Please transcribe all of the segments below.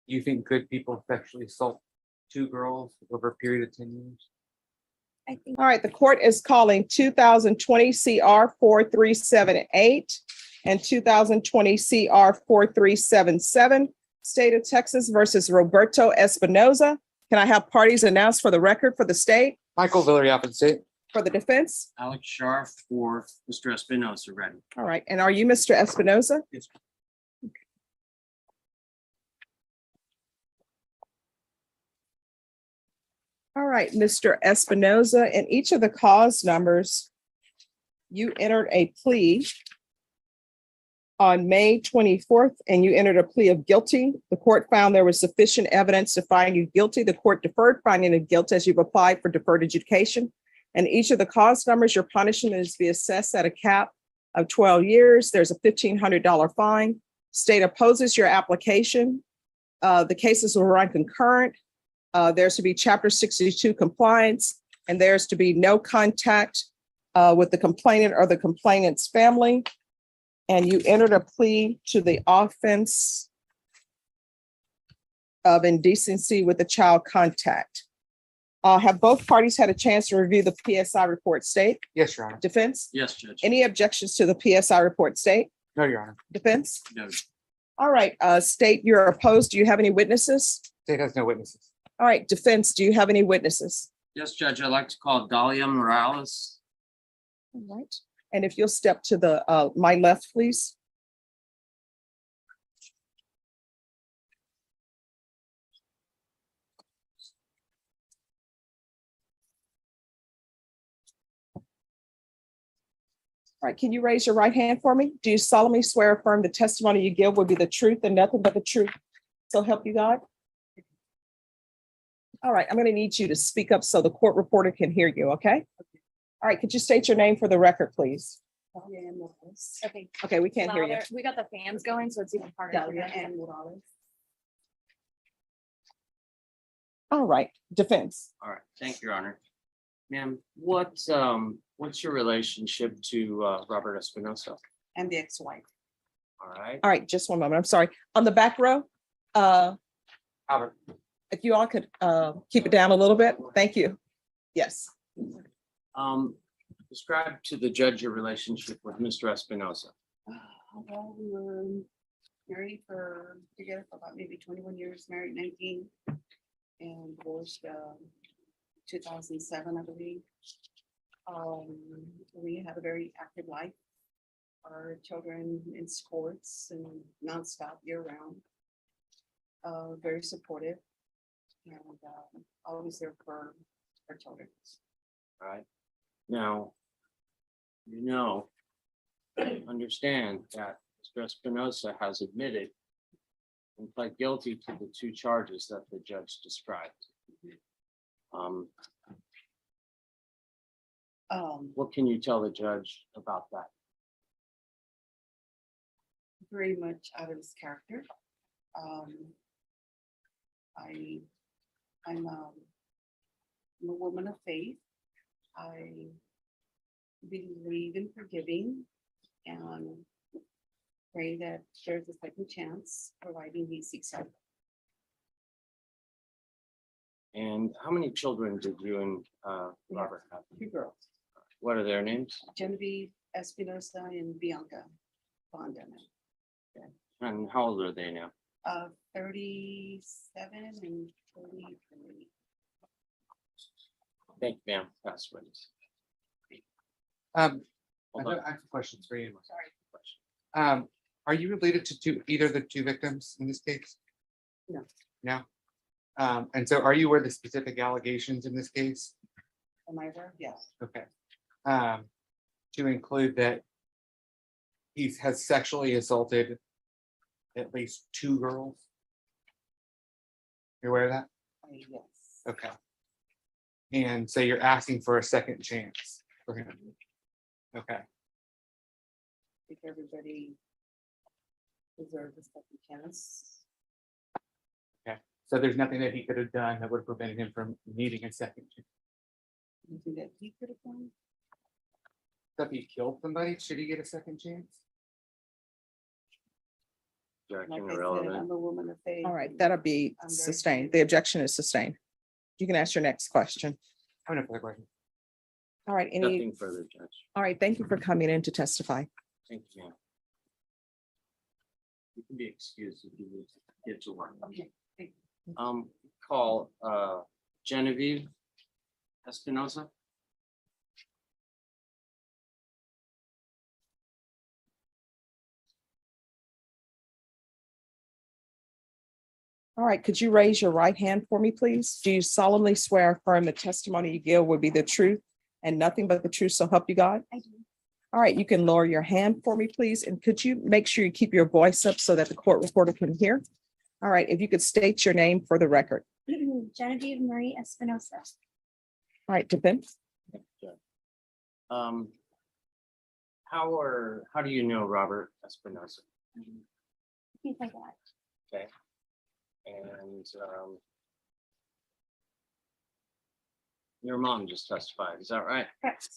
you think good people sexually assault two girls over a period of 10 years? All right, the court is calling 2020 CR 4378 and 2020 CR 4377, State of Texas versus Roberto Espinoza. Can I have parties announced for the record for the state, Michael Villarreal for the state. for the defense? Alex Scharf for Mr. Espinosa, ready. All right, and are you Mr. Espinoza? Yes. All right, Mr. Espinoza, in each of the cause numbers, you entered a plea on May 24th, and you entered a plea of guilty. The court found there was sufficient evidence to find you guilty. The court deferred finding of guilt as you've applied for deferred adjudication. And each of the cause numbers, your punishment is to be assessed at a cap of 12 years. There's a $1,500 fine. State opposes your application. The cases will run concurrent. There's to be Chapter 62 compliance, and there's to be no contact with the complainant or the complainant's family. And you entered a plea to the offense of indecency with the child contact. Have both parties had a chance to review the PSI report, state? Yes, Your Honor. Defense? Yes, Judge. Any objections to the PSI report, state? No, Your Honor. Defense? No. All right, state, you're opposed. Do you have any witnesses? State has no witnesses. All right, defense, do you have any witnesses? Yes, Judge. I'd like to call Dahlia Morales. All right, and if you'll step to the my left, please. All right, can you raise your right hand for me? Do you solemnly swear or affirm the testimony you give will be the truth and nothing but the truth? So help you God? All right, I'm going to need you to speak up so the court reporter can hear you, okay? All right, could you state your name for the record, please? Okay. Okay, we can't hear you. louder. We got the fans going, so it's even harder. to hear. All right, defense. All right. Thank you, Your Honor. Ma'am, what's your relationship to Robert Espinosa? And the ex-wife. All right. All right, just one moment. I'm sorry. On the back row, Albert. if you all could keep it down a little bit. Thank you. Yes. Describe to the judge your relationship with Mr. Espinosa. Well, we were married together for about maybe 21 years, married 19, and divorced 2007, I believe. We had a very active life. Our children in sports and nonstop year round. Very supportive and always there for our children. All right. Now, understand that Mr. Espinosa has admitted and pled guilty to the two charges that the judge described. What can you tell the judge about that? Very much out of his character. I'm a woman of faith. I believe in forgiving and pray that there's a second chance, providing he seeks help. And how many children did you and Robert have? 2 girls, What are their names? Genevieve Espinosa and Bianca Bondana. And how old are they now? 37 and 43. Thank you, ma'am. Pass witness. I Hold on. have some questions for you. Sorry. Are you related to either of the two victims in this case? No. No? And so are you aware of the specific allegations in this case? Am I aware? Yes. Okay. To include that he has sexually assaulted at least 2 girls? You're aware of that? Yes. Okay. And so you're asking for a second chance for him? Okay. If everybody deserves a second chance. So there's nothing that he could have done that would have prevented him from needing a second chance? Anything that he could have done? So if he killed somebody, should he get a second chance? Objection Like I said, irrelevant. I'm a woman of faith. All right, and that'll be I'm very sustained. fair. The objection is sustained. You can ask your next question. I have no further questions. All right, any, Nothing further, Judge. all right, thank you for coming in to testify. Thank you, ma'am. You can be excused if you need to get to work. Okay, thank Call Genevieve Espinosa. All right, could you raise your right hand for me, please? Do you solemnly swear or affirm the testimony you give will be the truth and nothing but the truth, so help you God? I do. All right, you can lower your hand for me, please. And could you make sure you keep your voice up so that the court reporter can hear? All right, if you could state your name for the record. Genevieve Marie Espinosa. All right, defense. Um, how do you know Robert Espinosa? He's my dad. Okay. And your mom just testified, is that right? Correct.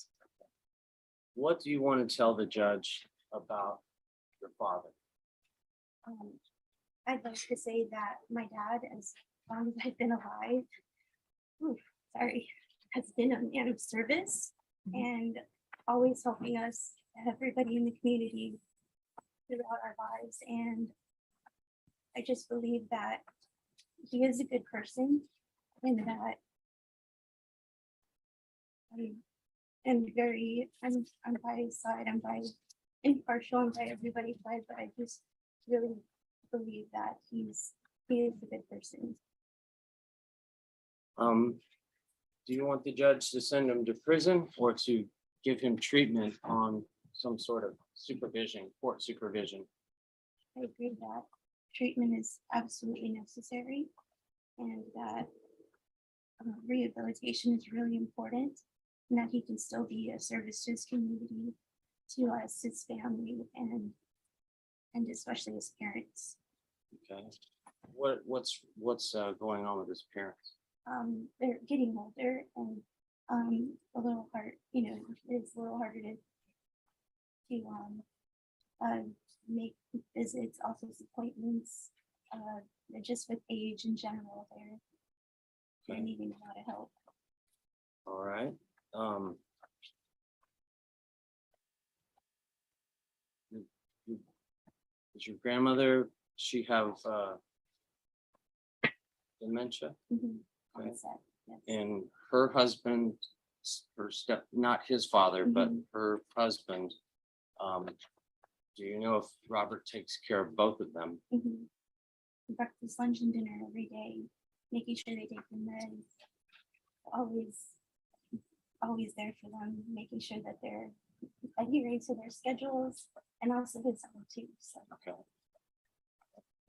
What do you want to tell the judge about your father? I'd like to say that my dad, as long as I've been alive, has been a man of service and always helping us, everybody in the community throughout our lives. And I just believe that he is a good person and that I'm by his side, I'm by impartial, I'm by everybody's side, but I just really believe that he is a good person. Do you want the judge to send him to prison or to give him treatment on some sort of supervision, court supervision? I agree that treatment is absolutely necessary and that rehabilitation is really important and that he can still be a service to his community, to us, his family, and especially his parents. Okay. What's going on with his parents? They're getting older and a little hard, it's a little harder to make visits, office appointments, just with age in general, they're needing a lot of help. All right. Does your grandmother, she have dementia? Mhm. Okay. Onset, yes. And her husband, not his father, but Mhm. her husband, do you know if Robert takes care of both of them? Mhm. Breakfast, lunch, and dinner every day, making sure they take their meds. Always there for them, making sure that they're adhering to their schedules and also his own too. So Okay.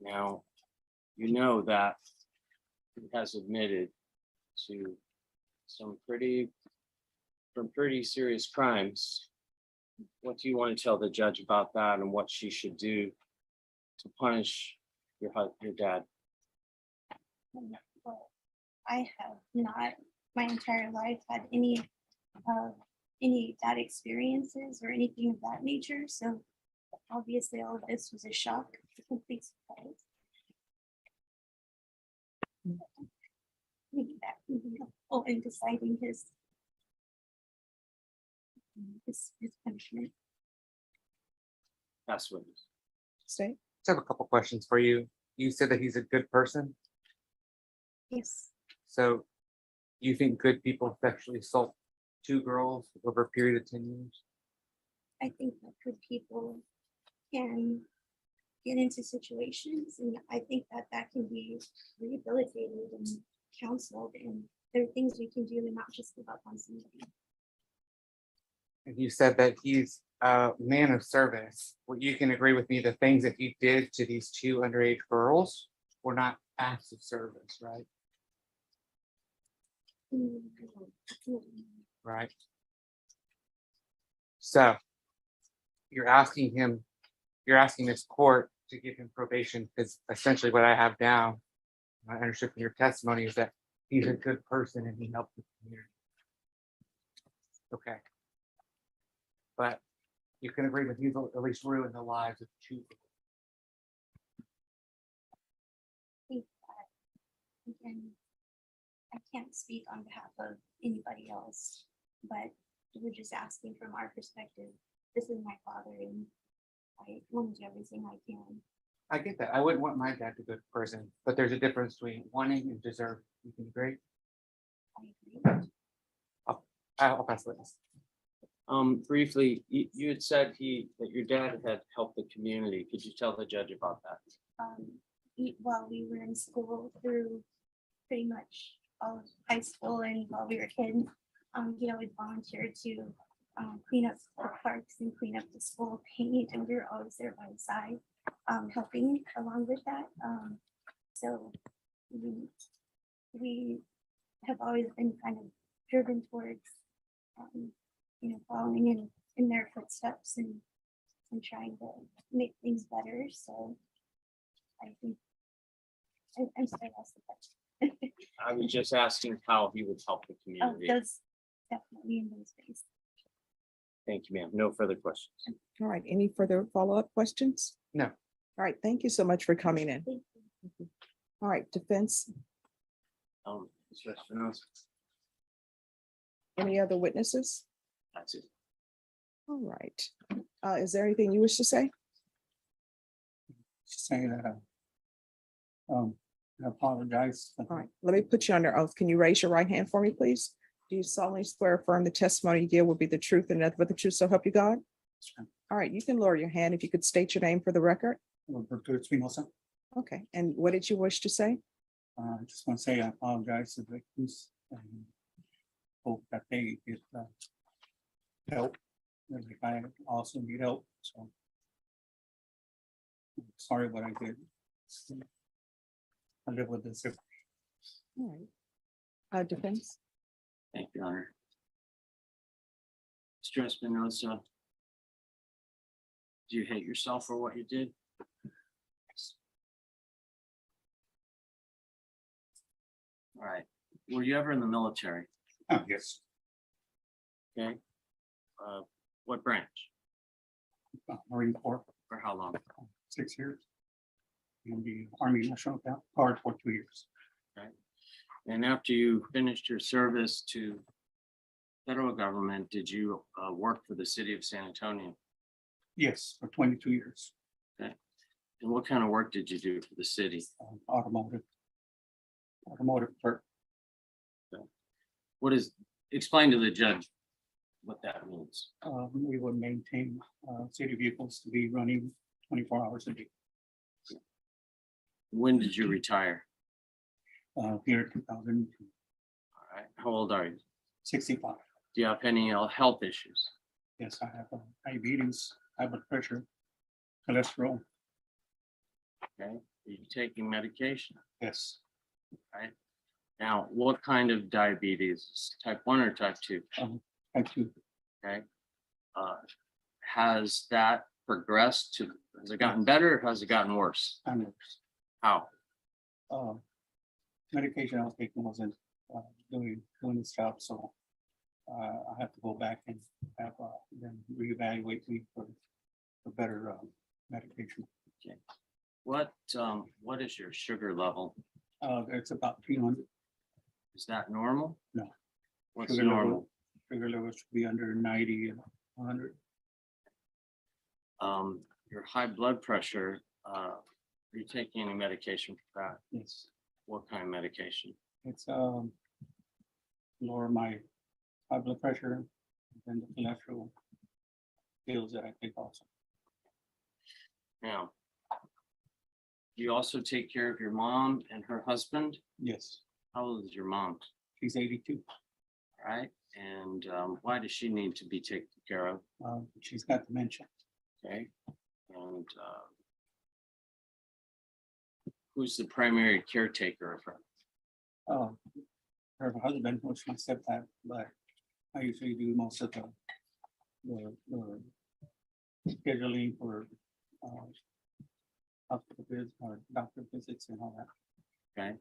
Now, you know that he has admitted to some pretty serious crimes. What do you want to tell the judge about that and what she should do to punish your dad? well, I have not my entire life had any bad experiences or anything of that nature. So obviously all of this was a shock, a complete surprise. Maybe that can be helpful in deciding his punishment. That's what. State. Just have a couple questions for you. You said that he's a good person. Yes, So you think good people sexually assault two girls over a period of 10 years? I think that good people can get into situations, and I think that can be rehabilitated and counseled, and there are things we can do and not just give up on somebody. And you said that he's a man of service. Well, you can agree with me, the things that he did to these two underage girls were not acts of service, right? Right. So you're asking this court to give him probation, because essentially what I have down, I understood from your testimony, is that he's a good person and he helped the community. Okay. But you can agree that he's at least ruined the lives of two people. and I can't speak on behalf of anybody else, but we're just asking from our perspective. This is my father, and I want to do everything I can. I get that. I wouldn't want my dad to go to prison, but there's a difference between wanting and deserve. You can agree? I agree. I'll pass the witness. Briefly, you had said that your dad had helped the community. Could you tell the judge about that? While we were in school through pretty much all of high school and while we were kids, he always volunteered to clean up the parks and clean up the school, paint, and we were always there by his side, helping along with that. So we have always been kind of driven towards, following in their footsteps and trying to make things better. So I think I'm sorry, that's the question. I was just asking how he would help the Oh, community. those definitely in those ways. Thank you, ma'am. No further questions. All right, any further follow-up questions? No. All right, thank you so much for coming in. Thank you. All right, defense, Mr. Espinosa, any other witnesses? that's it. All right, is there anything you wish to say? Say that, I apologize. All right, let me put you under oath. Can you raise your right hand for me, please? Do you solemnly swear or affirm the testimony you give will be the truth and nothing but the truth, so help you God? All right, you can lower your hand if you could state your name for the record. Roberto Espinosa. Okay, and what did you wish to say? I just want to say I apologize to the victims and hope that they get help. And if I also need help, so. I'm sorry what I did. I live with this. All right. Defense, Thank you, Your Honor. Mr. Espinosa, do you hate yourself for what you did? All right. Were you ever in the military? Yes, Okay. What branch? Marine Corps, For how long? 6 years. In the Army National Guard for 2 years. And after you finished your service to federal government, did you work for the city of San Antonio? Yes, for 22 years. And what kind of work did you do for the city? Automotive clerk. Explain to the judge what that means. We would maintain city vehicles to be running 24 hours a day. When did you retire? Here 2065. All right. How old are you? Do you have any health issues? Yes, I have diabetes, high blood pressure, cholesterol. Okay. Are you taking medication? Yes, Now, what kind of diabetes? Type 1 or type 2? type 2. Okay. Has that progressed to, has it gotten better or has it gotten worse? And How? medication I was taking wasn't doing its job, so I have to go back and have them reevaluate me for better medication. What is your sugar level? It's about 300. Is that normal? No. What's Sugar level- normal? Sugar level should be under 90 and 100. Your high blood pressure, are you taking any medication for that? Yes, What kind of medication? it's lower my high blood pressure and the cholesterol pills that I take also. Now, you also take care of your mom and her husband. Yes, How old is your mom? she's 82. All right, and why does she need to be taken care of? She's got dementia. Okay, and who's the primary caretaker of her? Her husband was my stepdad, but I usually do most of the scheduling for hospital visits or doctor visits and all that. Okay.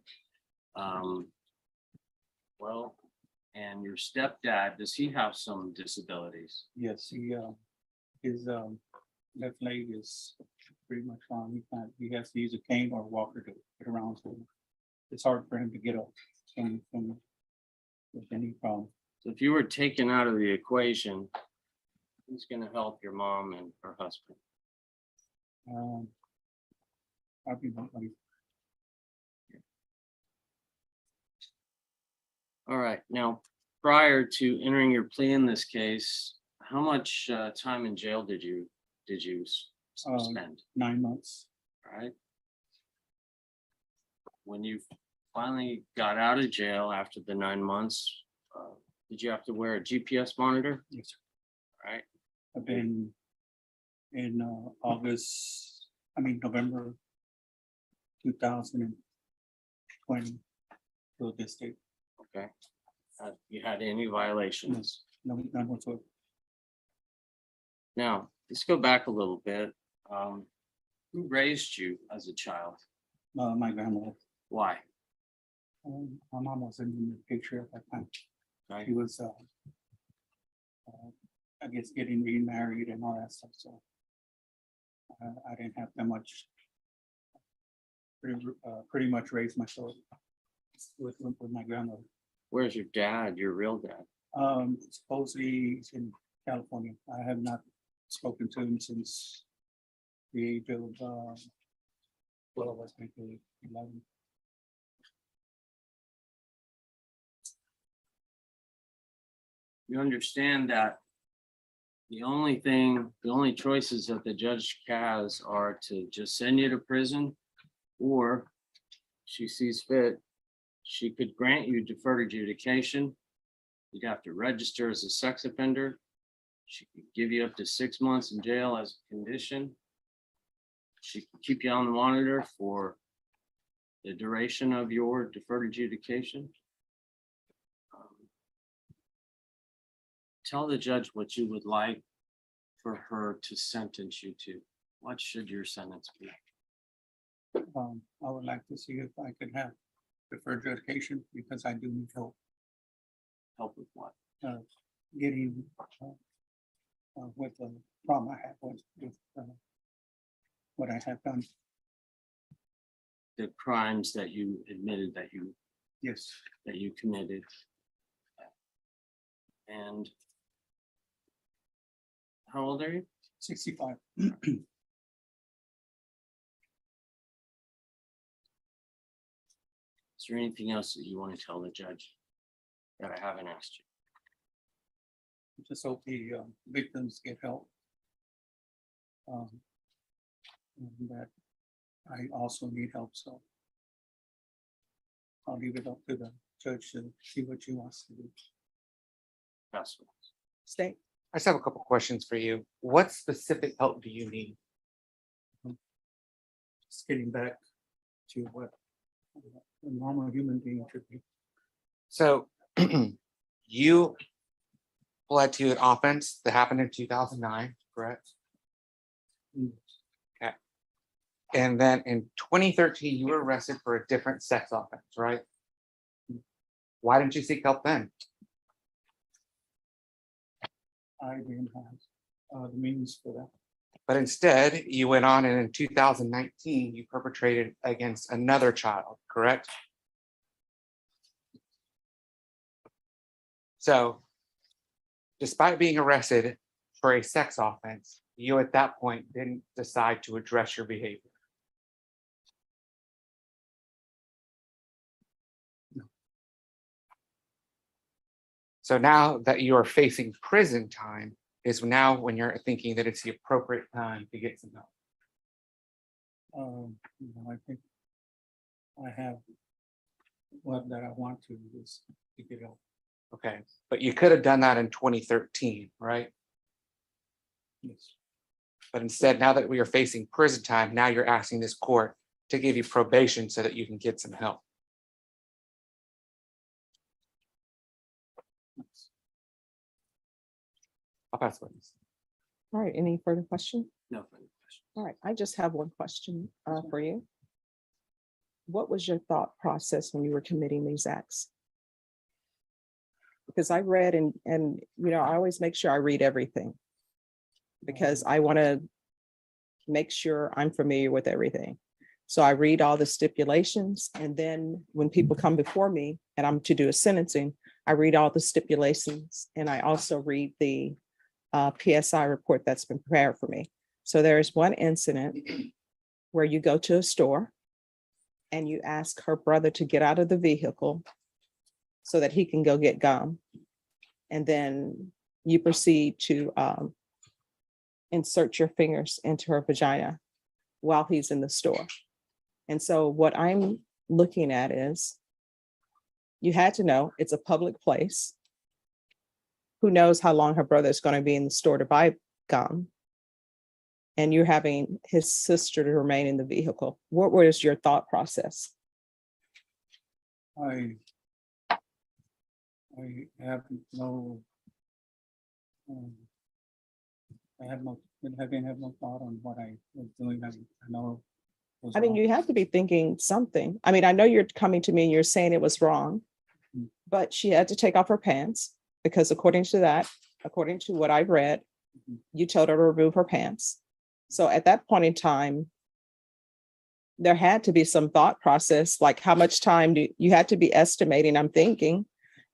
Well, and your stepdad, does he have some disabilities? Yes, his left leg is pretty much gone. He has to use a cane or a walker to get around. So it's hard for him to get up with any problem. So if you were taken out of the equation, who's gonna help your mom and her husband? I'll be like, All right, now, prior to entering your plea in this case, how much time in jail did you spend? 9 months. All right. When you finally got out of jail after the 9 months, did you have to wear a GPS monitor? Yes, sir. All right, I've been in November 2020 to this date. okay. You had any violations? No, none whatsoever. Now, let's go back a little bit. Who raised you as a child? My grandmother, Why? my mom wasn't in the picture at that time. Right. She was, I guess, getting remarried and all that stuff, so I didn't have that much. Pretty much raised myself with my grandmother. Where's your dad, your real dad? Supposedly he's in California. I have not spoken to him since the age of, well, I was maybe 11. You understand that the only choices that the judge has are to just send you to prison, or she sees fit, she could grant you deferred adjudication. You'd have to register as a sex offender. She could give you up to 6 months in jail as a condition. She could keep you on the monitor for the duration of your deferred adjudication. Tell the judge what you would like for her to sentence you to. What should your sentence be? I would like to see if I could have deferred adjudication because I do need help Help with what? getting with the problem I have with what I have done. The crimes that you admitted that Yes, you committed. And how old are you? 65. Is there anything else that you want to tell the judge that I haven't asked you? Just hope the victims get help. And that I also need help, so I'll leave it up to the judge to see what she wants to do. That's all. State. I just have a couple questions for you. What specific help do you need? Just getting back to what a normal human being should be. So you pled to an offense that happened in 2009, correct? Okay. And then in 2013, you were arrested for a different sex offense, right? Why didn't you seek help then? I didn't have the means for that. But instead, you went on and in 2019, you perpetrated against another child, correct? So despite being arrested for a sex offense, you at that point didn't decide to address your behavior. No. So now that you are facing prison time is now when you're thinking that it's the appropriate time to get some help. I think I have what that I want to is to get help. Okay, but you could have done that in 2013, right? Yes. But instead, now that we are facing prison time, now you're asking this court to give you probation so that you can get some help. I'll pass the witness. All right, any further question? No further questions. All right, I just have one question for you. What was your thought process when you were committing these acts? Because I read and I always make sure I read everything because I want to make sure I'm familiar with everything. So I read all the stipulations, and then when people come before me and I'm to do a sentencing, I read all the stipulations, and I also read the PSI report that's been prepared for me. So there is one incident where you go to a store and you ask her brother to get out of the vehicle so that he can go get gum. And then you proceed to insert your fingers into her vagina while he's in the store. And so what I'm looking at is, you had to know it's a public place. Who knows how long her brother is going to be in the store to buy gum? And you're having his sister to remain in the vehicle. What was your thought process? I have no. I have no thought on what I was doing. I know. it was I mean, wrong. you have to be thinking something. I mean, I know you're coming to me and you're saying it was wrong, but she had to take off her pants because according to what I've read, you told her to remove her pants. So at that point in time, there had to be some thought process, like how much time do you had to be estimating? I'm thinking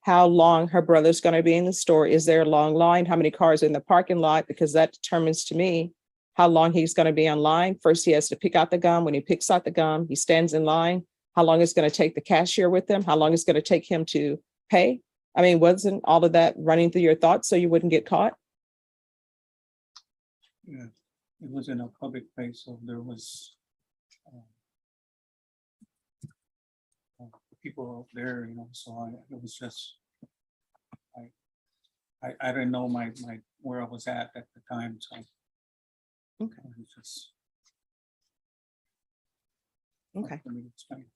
how long her brother's going to be in the store. Is there a long line? How many cars are in the parking lot? Because that determines to me how long he's going to be on line. First, he has to pick out the gum. When he picks out the gum, he stands in line. How long it's going to take the cashier with him? How long it's going to take him to pay? I mean, wasn't all of that running through your thoughts so you wouldn't get caught? Yeah, it was in a public place, so there was people out there, so it was just, I didn't know my where I was at the time, so. Okay. It was just Okay. for me to explain.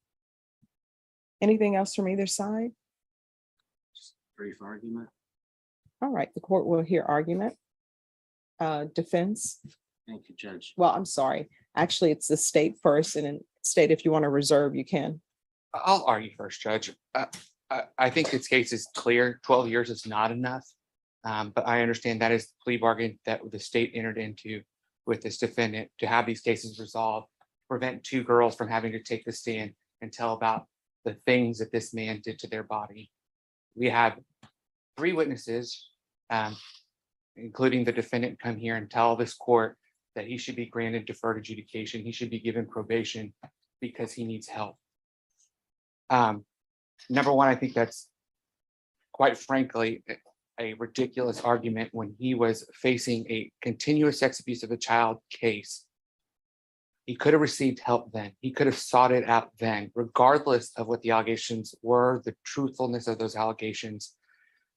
Anything else from either side? Brief argument. All right, the court will hear argument. Defense. Thank you, Judge. Well, I'm sorry. Actually, it's the state first, and then state if you want to reserve, you can. I'll argue first, Judge. I think this case is clear. 12 years is not enough. But I understand that is the plea bargain that the state entered into with this defendant to have these cases resolved, prevent two girls from having to take the stand and tell about the things that this man did to their body. We have 3 witnesses, including the defendant, come here and tell this court that he should be granted deferred adjudication. He should be given probation because he needs help. Number one, I think that's quite frankly a ridiculous argument when he was facing a continuous sex abuse of a child case. He could have received help then. He could have sought it out then, regardless of what the allegations were, the truthfulness of those allegations.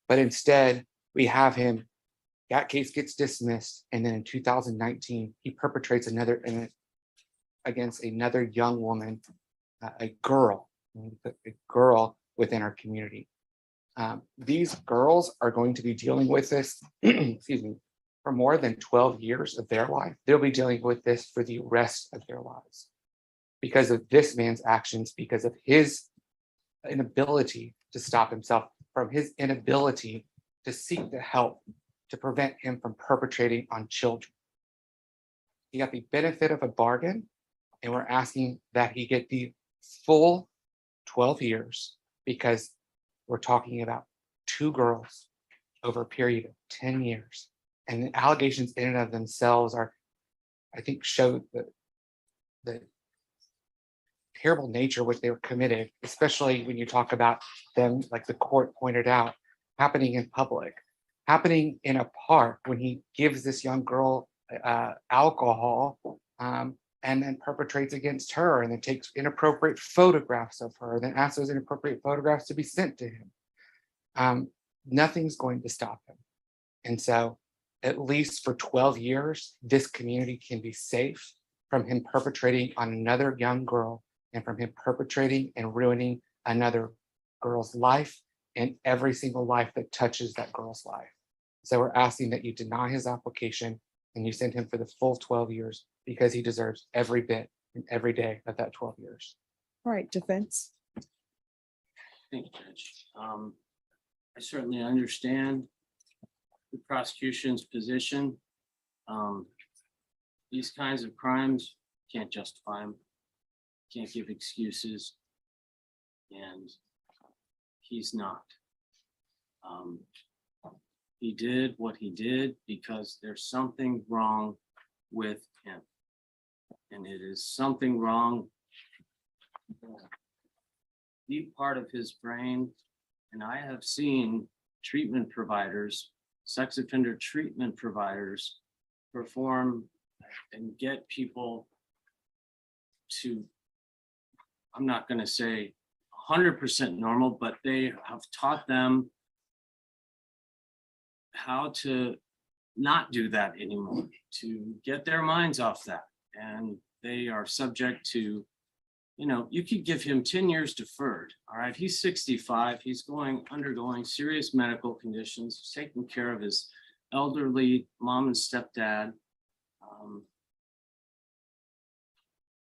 But instead, we have him, that case gets dismissed, and then in 2019, he perpetrates against another young woman, a girl within our community. These girls are going to be dealing with this, excuse me, for more than 12 years of their life. They'll be dealing with this for the rest of their lives because of this man's actions, because of his inability to stop himself, from his inability to seek the help to prevent him from perpetrating on children. He got the benefit of a bargain, and we're asking that he get the full 12 years because we're talking about 2 girls over a period of 10 years. And the allegations in and of themselves are, I think, show the terrible nature which they were committed, especially when you talk about them, like the court pointed out, happening in public, happening in a park when he gives this young girl alcohol and then perpetrates against her and then takes inappropriate photographs of her, then asks those inappropriate photographs to be sent to him. Nothing's going to stop him. And so at least for 12 years, this community can be safe from him perpetrating on another young girl and from him perpetrating and ruining another girl's life and every single life that touches that girl's life. So we're asking that you deny his application and you send him for the full 12 years because he deserves every bit and every day of that 12 years. All right, defense. Thank you, Judge. I certainly understand the prosecution's position. These kinds of crimes can't justify them. can't give excuses. And he's not. He did what he did because there's something wrong with him. And it is something wrong. Deep part of his brain. And I have seen treatment providers, sex offender treatment providers perform and get people to, I'm not going to say 100% normal, but they have taught them how to not do that anymore, to get their minds off that. And they are subject to, you know, you could give him 10 years deferred. All right. He's 65. He's undergoing serious medical conditions, he's taking care of his elderly mom and stepdad.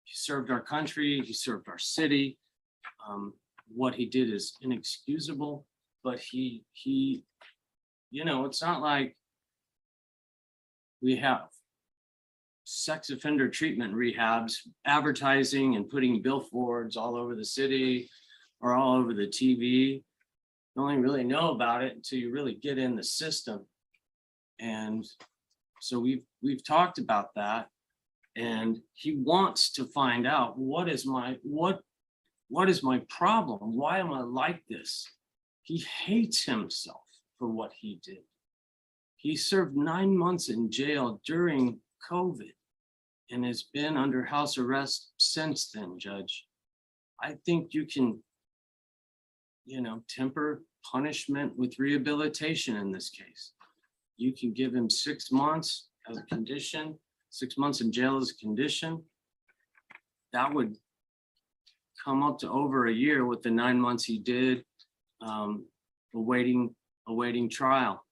He served our country. He served our city. What he did is inexcusable, but he, you know, it's not like we have sex offender treatment rehabs advertising and putting billboards all over the city or all over the TV. You only really know about it until you really get in the system. And so we've talked about that. And he wants to find out what is my problem? Why am I like this? He hates himself for what he did. He served 9 months in jail during COVID and has been under house arrest since then, Judge. I think you can, you know, temper punishment with rehabilitation in this case. You can give him 6 months as a condition, 6 months in jail as a condition. That would come up to over a year with the 9 months he did awaiting trial.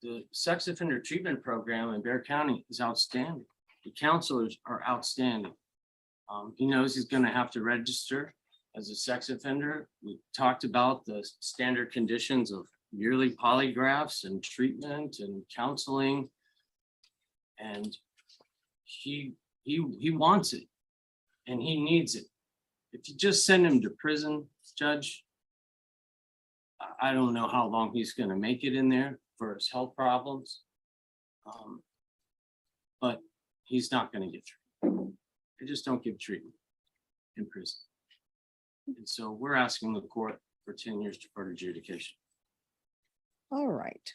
The sex offender treatment program in Bexar County is outstanding. The counselors are outstanding. He knows he's going to have to register as a sex offender. We talked about the standard conditions of yearly polygraphs and treatment and counseling. And he wants it and he needs it. If you just send him to prison, Judge, I don't know how long he's going to make it in there for his health problems. But he's not going to get through. They just don't give treatment in prison. And so we're asking the court for 10 years deferred adjudication. All right.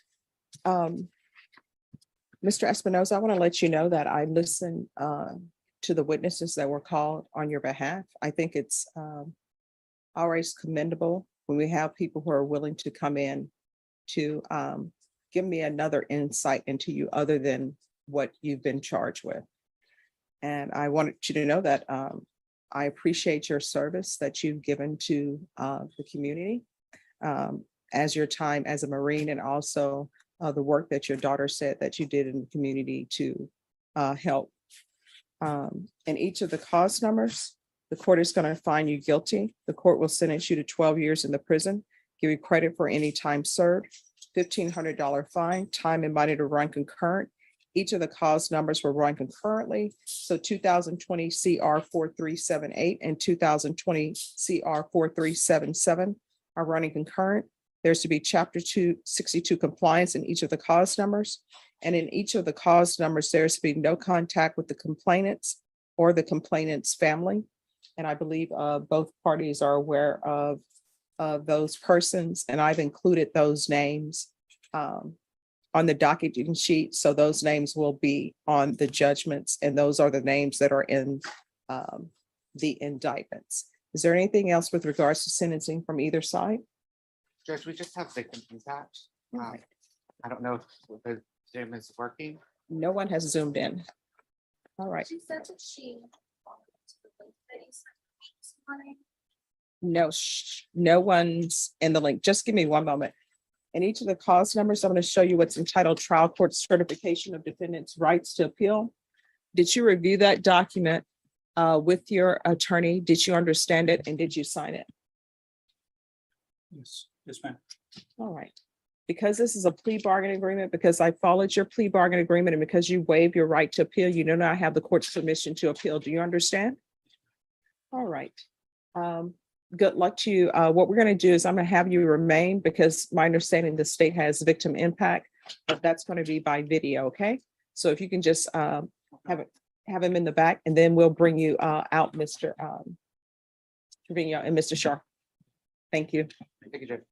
Mr. Espinoza, I want to let you know that I listened to the witnesses that were called on your behalf. I think it's always commendable when we have people who are willing to come in to give me another insight into you other than what you've been charged with. And I wanted you to know that I appreciate your service that you've given to the community as your time as a Marine, and also the work that your daughter said that you did in the community to help. In each of the cause numbers, the court is going to find you guilty. The court will sentence you to 12 years in the prison, give you credit for any time served, $1,500 fine, time and money to run concurrent. Each of the cause numbers will run concurrently. So 2020 CR 4378 and 2020 CR 4377 are running concurrent. There's to be Chapter 262 compliance in each of the cause numbers. And in each of the cause numbers, there's to be no contact with the complainants or the complainant's family. And I believe both parties are aware of those persons, and I've included those names on the docketing sheet. So those names will be on the judgments, and those are the names that are in the indictments. Is there anything else with regards to sentencing from either side? Judge, we just have victim impact. Right. I don't know if the Zoom is working. No one has zoomed in. All right. She said that she wanted to link that you sent this morning. No, no one's in the link. Just give me one moment. In each of the cause numbers, I'm going to show you what's entitled Trial Court Certification of Defendant's Rights to Appeal. Did you review that document with your attorney? Did you understand it and did you sign it? Yes, yes, ma'am. All right. because this is a plea bargaining agreement, because I followed your plea bargaining agreement, and because you waived your right to appeal, you do not have the court's permission to appeal. Do you understand? All right. Good luck to you. What we're going to do is I'm going to have you remain, because my understanding the state has victim impact, but that's going to be by video, okay? So if you can just have him in the back, and then we'll bring you out, Mr. Trevino and Mr. Shaw. Thank you. Thank you, Judge.